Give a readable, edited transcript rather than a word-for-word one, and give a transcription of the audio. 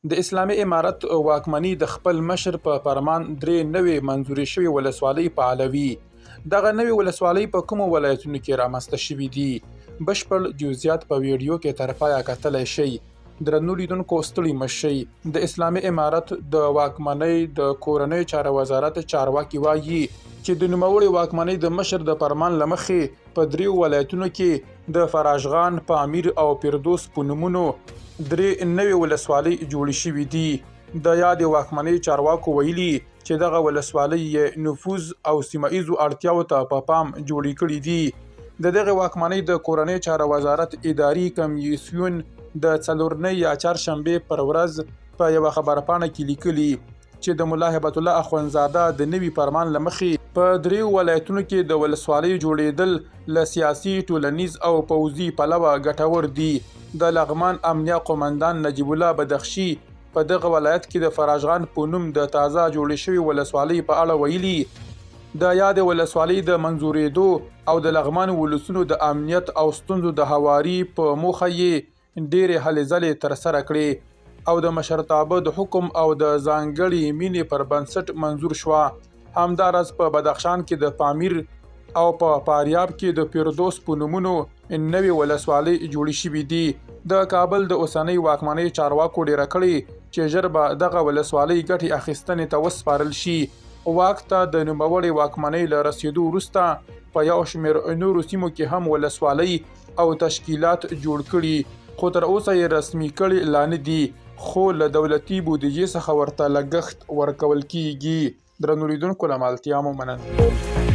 د اسلامي امارت واکمني د خپل مشر په فرمان درې نوې منظوري شوې ولسوالۍ فعالوي. دغه نوې ولسوالۍ په کومو ولایتونو کې رامنځته شوي دي؟ بشپړ جزئیات په ویډیو کې تر پایه کتلی شئ. درنو لیدونکو ستړي مه شئ. د اسلامي امارت د واکمنۍ د کورنۍ چارو وزارت چارواکي وایي چې د نوموړې واکمنۍ د مشر د فرمان له مخې په دریو ولایتونو کې د فراشغان، پامیر او فردوس په نومونو درې نوې ولسوالۍ جوړې شوې دي. د یادې واکمنۍ چارواکو ویلي چې دغه ولسوالۍ یې نفوذ او سیمه ایزو اړتیاو ته په پام جوړې کړي دي. د دغه واکمنۍ د کورنۍ چارو وزارت اداري کمیسیون د څلورنۍ یا چهارشنبې پر ورځ په یوه خبرپاڼه کې لیکلي چې د ملا هیبت الله اخوندزاده د نوي فرمان له مخې په دریو ولایتونو کې د ولسوالۍ جوړېدل له سیاسي، ټولنیز او پوځي پلوه ګټور دي. د لغمان امنیه قومندان نجیب الله بدخشي په دغه ولایت کې د فراشغان په نوم د تازه جوړې شوې ولسوالۍ په اړه ویلي د یادې ولسوالۍ د منظورېدو او د لغمان ولسونو د امنیت او ستونزو د هواري په موخه یې ډېرې هلې ځلې ترسره کړې او د مشرتابه د حکم او د ځانګړې مینې پر بنسټ منظور شوه. همداراز په بدخشان کې د پامیر او په فاریاب کې د فردوس په نومونو نوې ولسوالۍ جوړې شوې دي. د کابل د اوسنۍ واکمنۍ چارواکو ډیره کړې چې ژر به دغه ولسوالۍ ګټې اخیستنې ته وسپارل شي. واک ته د نوموړې واکمنۍ له رسېدو وروسته په یو شمېر نورو سیمو کې هم ولسوالۍ او تشکیلات جوړ کړي، خو تر اوسه یې رسمي کړي لا نه دي، خو له دولتي بودیجې څخه ورته لګښت ورکول کیږي. درنو لیدونکو له ملتیا مو مننه.